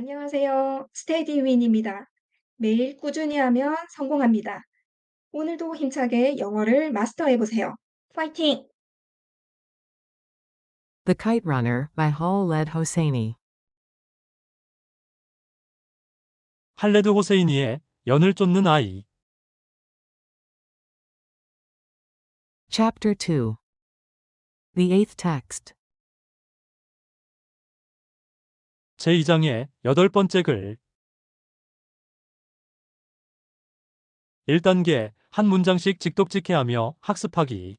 안녕하세요. 스테디윈입니다. 매일 꾸준히 하면 성공합니다. 오늘도 힘차게 영어를 마스터해 보세요. 파이팅! The Kite Runner by Khaled Hosseini. 할레드 호세이니의 연을 쫓는 아이. Chapter 2. The Eighth Text. 제2장의 8번째 글. 1단계, 한 문장씩 직독직해하며 학습하기.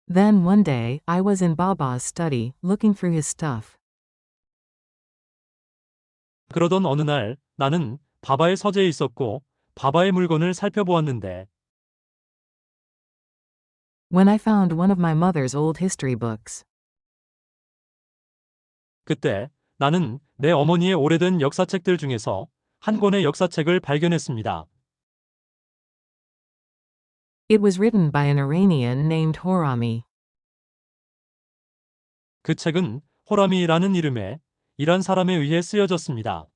Then one day, I was in Baba's study, looking through his stuff. 그러던 어느 날, 나는 바바의 서재에 있었고, 바바의 물건을 살펴보았는데, When I found one of my mother's old history books. 그때 나는 내 어머니의 오래된 역사책들 중에서 한 권의 역사책을 발견했습니다. It was written by an Iranian named Horami. 그 책은 호라미라는 이름의 이란 사람에 의해 쓰여졌습니다.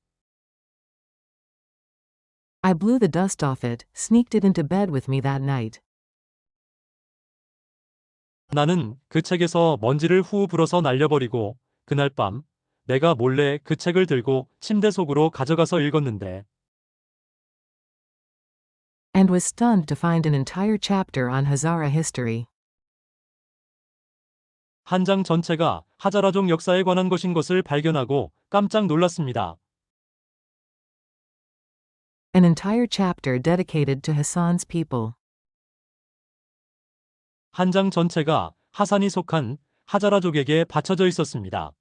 I blew the dust off it, sneaked it into bed with me that night. 나는 그 책에서 먼지를 후 불어서 날려버리고 그날 밤 내가 몰래 그 책을 들고 침대 속으로 가져가서 읽었는데 And was stunned to find an entire chapter on Hazara history. 한 장 전체가 하자라족 역사에 관한 것인 것을 발견하고 깜짝 놀랐습니다. An entire chapter dedicated to Hassan's people. 한 장 전체가 하산이 속한 하자라족에게 바쳐져 있었습니다.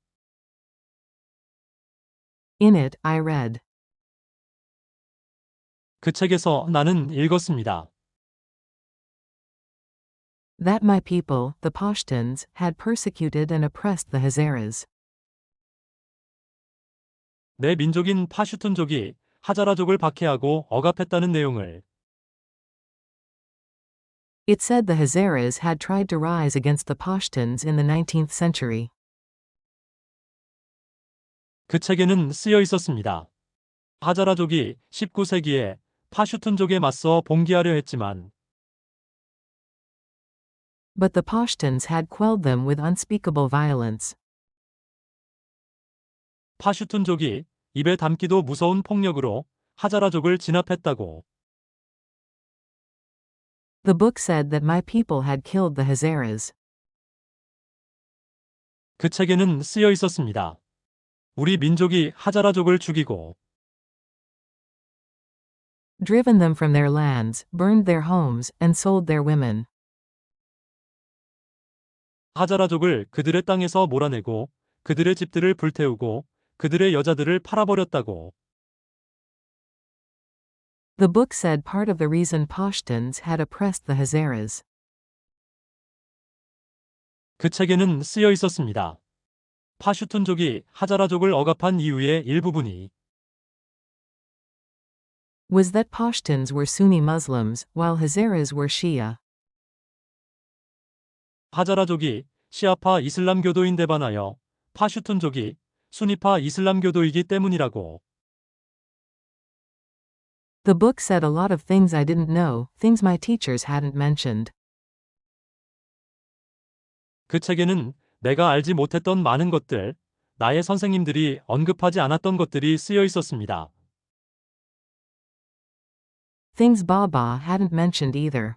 In it, I read. 그 책에서 나는 읽었습니다. That my people, the Pashtuns, had persecuted and oppressed the Hazaras. 내 민족인 파슈툰족이 하자라족을 박해하고 억압했다는 내용을 It said the Hazaras had tried to rise against the Pashtuns in the 19th century. 그 책에는 쓰여 있었습니다. 하자라족이 19세기에 파슈툰족에 맞서 봉기하려 했지만 But the Pashtuns had quelled them with unspeakable violence. 파슈툰족이 입에 담기도 무서운 폭력으로 하자라족을 진압했다고. The book said that my people had killed the Hazaras. 그 책에는 쓰여 있었습니다. 우리 민족이 하자라족을 죽이고 Driven them from their lands, burned their homes, and sold their women. 하자라족을 그들의 땅에서 몰아내고 그들의 집들을 불태우고 그들의 여자들을 팔아버렸다고. The book said part of the reason Pashtuns had oppressed the Hazaras. 그 책에는 쓰여 있었습니다. 파슈툰족이 하자라족을 억압한 이유의 일부분이 Was that Pashtuns were Sunni Muslims, while Hazaras were Shia. 하자라족이 시아파 이슬람교도인데 반하여 파슈툰족이 수니파 이슬람교도이기 때문이라고. The book said a lot of things I didn't know, things my teachers hadn't mentioned. 그 책에는 내가 알지 못했던 많은 것들, 나의 선생님들이 언급하지 않았던 것들이 쓰여 있었습니다. Things Baba hadn't mentioned either.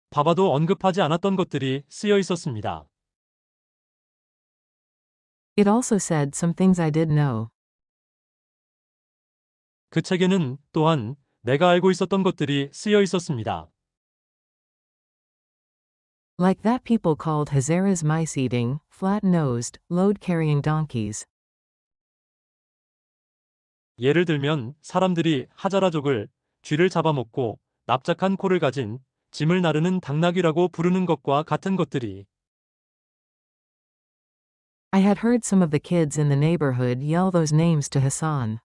바바도 언급하지 않았던 것들이 쓰여 있었습니다. It also said some things I did know. 그 책에는 또한 내가 알고 있었던 것들이 쓰여 있었습니다. Like that people called Hazaras mice-eating, flat-nosed, load-carrying donkeys. 예를 들면 사람들이 하자라족을 쥐를 잡아먹고 납작한 코를 가진 짐을 나르는 당나귀라고 부르는 것과 같은 것들이 I had heard some of the kids in the neighborhood yell those names to Hassan.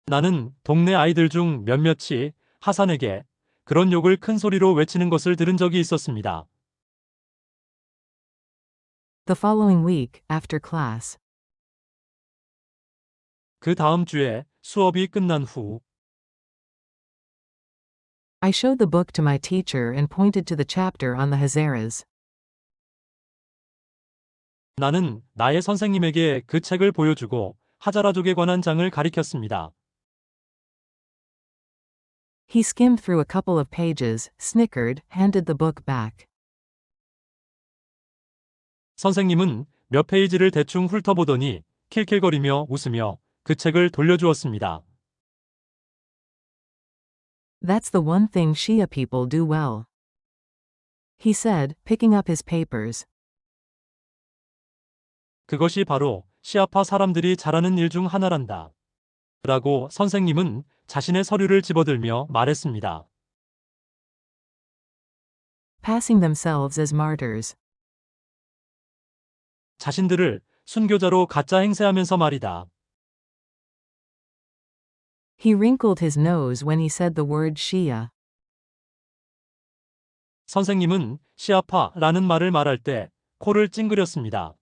나는 동네 아이들 중 몇몇이 하산에게 그런 욕을 큰 소리로 외치는 것을 들은 적이 있었습니다. The following week, after class. 그 다음 주에 수업이 끝난 후 I showed the book to my teacher and pointed to the chapter on the Hazaras. 나는 나의 선생님에게 그 책을 보여주고 하자라족에 관한 장을 가리켰습니다. He skimmed through a couple of pages, snickered, handed the book back. 선생님은 몇 페이지를 대충 훑어보더니 킬킬거리며 웃으며 그 책을 돌려주었습니다. That's the one thing Shia people do well, he said, picking up his papers. 그것이 바로 시아파 사람들이 잘하는 일 중 하나란다. 라고 선생님은 자신의 서류를 집어들며 말했습니다. Passing themselves as martyrs. 자신들을 순교자로 가짜 행세하면서 말이다. He wrinkled his nose when he said the word Shia. 선생님은 시아파라는 말을 말할 때 코를 찡그렸습니다.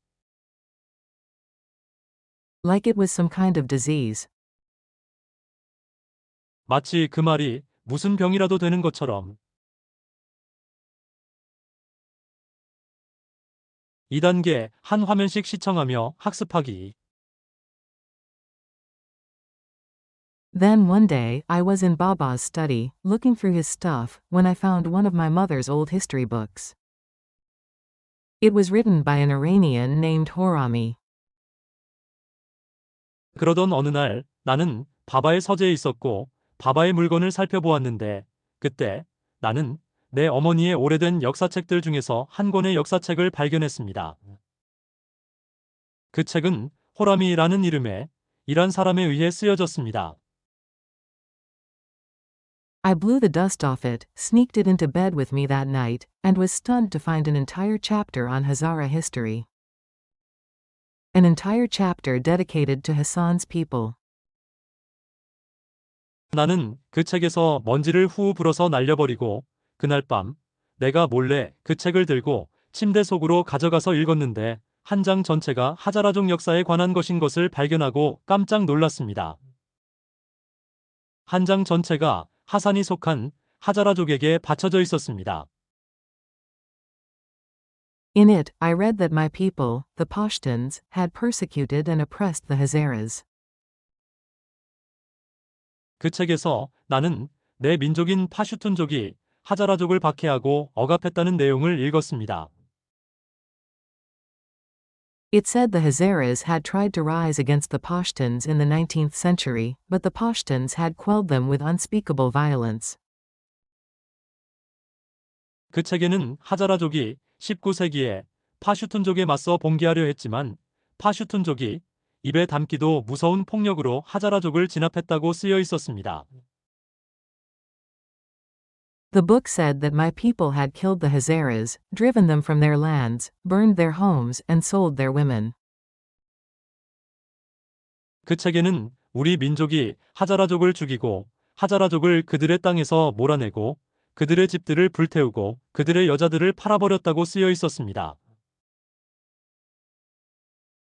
Like it was some kind of disease. 마치 그 말이 무슨 병이라도 되는 것처럼. 2단계 한 화면씩 시청하며 학습하기. Then one day, I was in Baba's study, looking through his stuff, when I found one of my mother's old history books. It was written by an Iranian named Horami. 그러던 어느 날 나는 바바의 서재에 있었고 바바의 물건을 살펴보았는데 그때 나는 내 어머니의 오래된 역사책들 중에서 한 권의 역사책을 발견했습니다. 그 책은 호라미라는 이름의 이란 사람에 의해 쓰여졌습니다. I blew the dust off it, sneaked it into bed with me that night, and was stunned to find an entire chapter on Hazara history. An entire chapter dedicated to Hassan's people. 나는 그 책에서 먼지를 후 불어서 날려버리고 그날 밤 내가 몰래 그 책을 들고 침대 속으로 가져가서 읽었는데 한 장 전체가 하자라족 역사에 관한 것인 것을 발견하고 깜짝 놀랐습니다. 한 장 전체가 하산이 속한 하자라족에게 바쳐져 있었습니다. In it, I read that my people, the Pashtuns, had persecuted and oppressed the Hazaras. 그 책에서 나는 내 민족인 파슈툰족이 하자라족을 박해하고 억압했다는 내용을 읽었습니다. It said the Hazaras had tried to rise against the Pashtuns in the 19th century, but the Pashtuns had quelled them with unspeakable violence. 그 책에는 하자라족이 19세기에 파슈툰족에 맞서 봉기하려 했지만 파슈툰족이 입에 담기도 무서운 폭력으로 하자라족을 진압했다고 쓰여 있었습니다. The book said that my people had killed the Hazaras, driven them from their lands, burned their homes, and sold their women. 그 책에는 우리 민족이 하자라족을 죽이고 하자라족을 그들의 땅에서 몰아내고 그들의 집들을 불태우고 그들의 여자들을 팔아버렸다고 쓰여 있었습니다.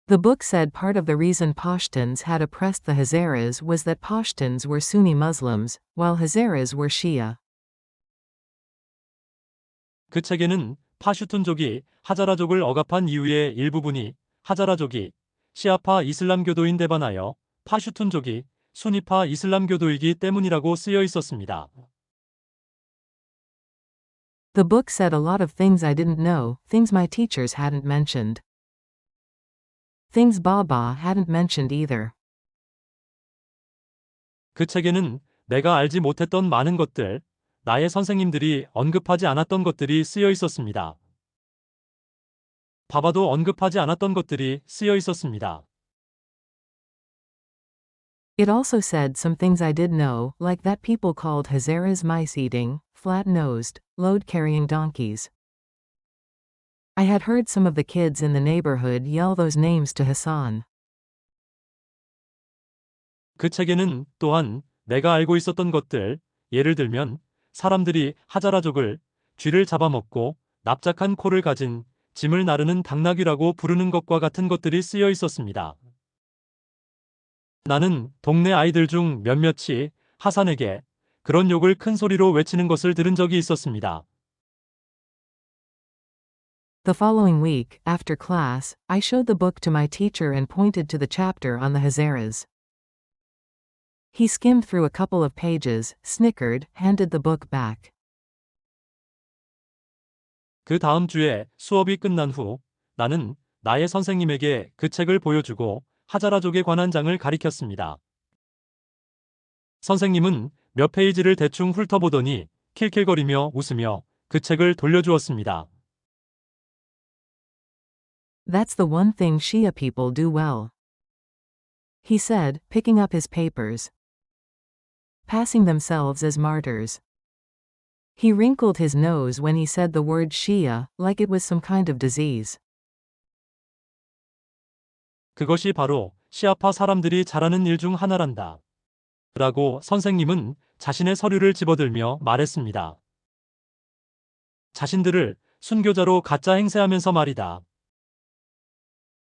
The book said part of the reason Pashtuns had oppressed the Hazaras was that Pashtuns were Sunni Muslims, while Hazaras were Shia. 그 책에는 파슈툰족이 하자라족을 억압한 이유의 일부분이 하자라족이 시아파 이슬람교도인 대반하여 파슈툰족이 수니파 이슬람교도이기 때문이라고 쓰여 있었습니다. The book said a lot of things I didn't know, things my teachers hadn't mentioned. Things Baba hadn't mentioned either. 그 책에는 내가 알지 못했던 많은 것들, 나의 선생님들이 언급하지 않았던 것들이 쓰여 있었습니다. 바바도 언급하지 않았던 것들이 쓰여 있었습니다. It also said some things I did know, like that people called Hazaras mice-eating, flat-nosed, load-carrying donkeys. I had heard some of the kids in the neighborhood yell those names to Hassan. 그 책에는 또한 내가 알고 있었던 것들, 예를 들면 사람들이 하자라족을 쥐를 잡아먹고 납작한 코를 가진 짐을 나르는 당나귀라고 부르는 것과 같은 것들이 쓰여 있었습니다. 나는 동네 아이들 중 몇몇이 하산에게 그런 욕을 큰 소리로 외치는 것을 들은 적이 있었습니다. The following week, after class, I showed the book to my teacher and pointed to the chapter on the Hazaras. He skimmed through a couple of pages, snickered, handed the book back. 그 다음 주에 수업이 끝난 후 나는 나의 선생님에게 그 책을 보여주고 하자라족에 관한 장을 가리켰습니다. 선생님은 몇 페이지를 대충 훑어보더니 킬킬거리며 웃으며 그 책을 돌려주었습니다. That's the one thing Shia people do well, he said, picking up his papers. Passing themselves as martyrs. He wrinkled his nose when he said the word Shia, like it was some kind of disease. 그것이 바로 시아파 사람들이 잘하는 일 중 하나란다. 라고 선생님은 자신의 서류를 집어들며 말했습니다. 자신들을 순교자로 가짜 행세하면서 말이다.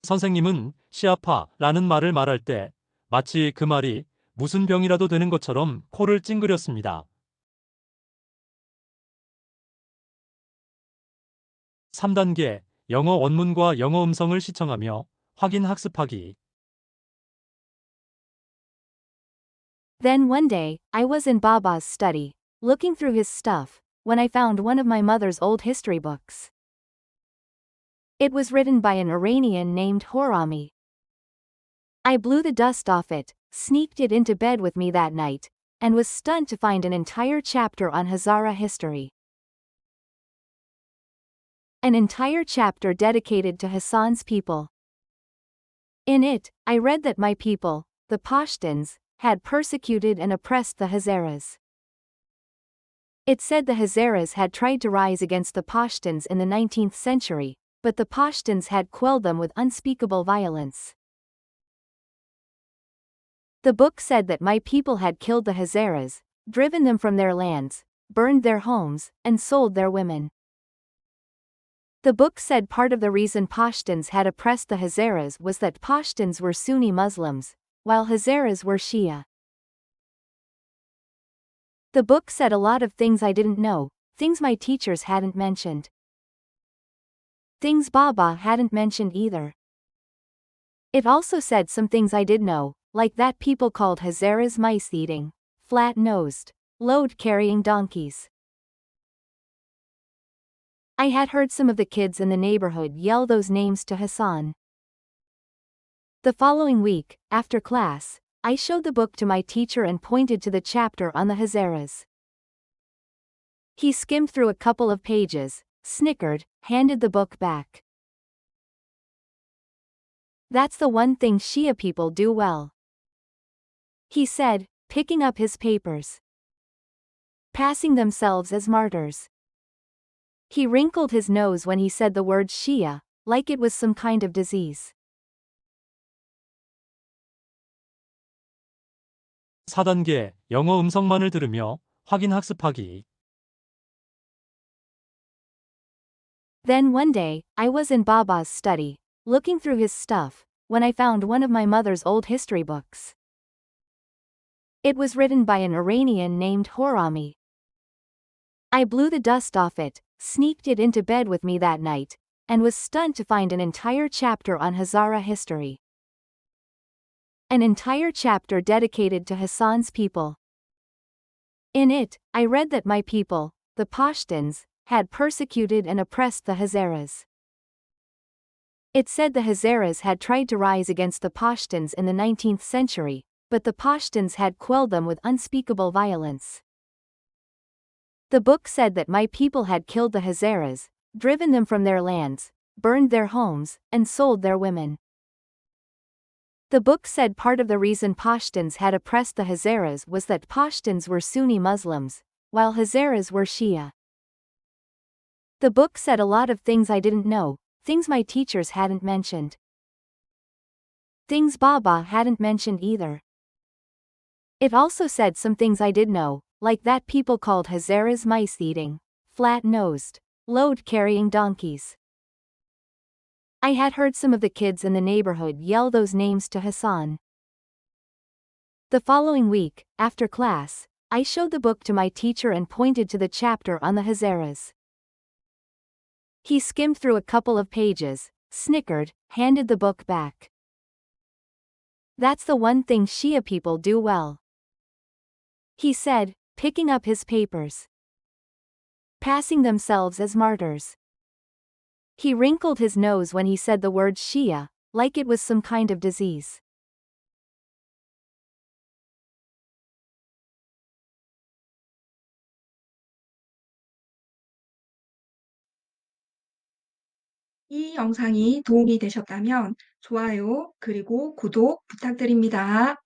선생님은 시아파라는 말을 말할 때 마치 그 말이 무슨 병이라도 되는 것처럼 코를 찡그렸습니다. 3단계 영어 원문과 영어 음성을 시청하며 확인 학습하기. Then one day, I was in Baba's study, looking through his stuff, when I found one of my mother's old history books. It was written by an Iranian named Horami. I blew the dust off it, sneaked it into bed with me that night, and was stunned to find an entire chapter on Hazara history. An entire chapter dedicated to Hassan's people. In it, I read that my people, the Pashtuns, had persecuted and oppressed the Hazaras. It said the Hazaras had tried to rise against the Pashtuns in the 19th century, but the Pashtuns had quelled them with unspeakable violence. The book said that my people had killed the Hazaras, driven them from their lands, burned their homes, and sold their women. The book said part of the reason Pashtuns had oppressed the Hazaras was that Pashtuns were Sunni Muslims, while Hazaras were Shia. The book said a lot of things I didn't know, things my teachers hadn't mentioned. Things Baba hadn't mentioned either. It also said some things I did know, like that people called Hazaras mice-eating, flat-nosed, load-carrying donkeys. I had heard some of the kids in the neighborhood yell those names to Hassan. The following week, after class, I showed the book to my teacher and pointed to the chapter on the Hazaras. He skimmed through a couple of pages, snickered, handed the book back. That's the one thing Shia people do well, he said, picking up his papers. Passing themselves as martyrs. He wrinkled his nose when he said the word Shia, like it was some kind of disease. 4단계 영어 음성만을 들으며 확인 학습하기. Then one day, I was in Baba's study, looking through his stuff, when I found one of my mother's old history books. It was written by an Iranian named Horami. I blew the dust off it, sneaked it into bed with me that night, and was stunned to find an entire chapter on Hazara history. An entire chapter dedicated to Hassan's people. In it, I read that my people, the Pashtuns, had persecuted and oppressed the Hazaras. It said the Hazaras had tried to rise against the Pashtuns in the 19th century, but the Pashtuns had quelled them with unspeakable violence. The book said that my people had killed the Hazaras, driven them from their lands, burned their homes, and sold their women. The book said part of the reason Pashtuns had oppressed the Hazaras was that Pashtuns were Sunni Muslims, while Hazaras were Shia. The book said a lot of things I didn't know, things my teachers hadn't mentioned. Things Baba hadn't mentioned either. It also said some things I did know, like that people called Hazaras mice-eating, flat-nosed, load-carrying donkeys. I had heard some of the kids in the neighborhood yell those names to Hassan. The following week, after class, I showed the book to my teacher and pointed to the chapter on the Hazaras. He skimmed through a couple of pages, snickered, handed the book back. That's the one thing Shia people do well, he said, picking up his papers. Passing themselves as martyrs. He wrinkled his nose when he said the word Shia, like it was some kind of disease. 이 영상이 도움이 되셨다면 좋아요, 그리고 구독 부탁드립니다.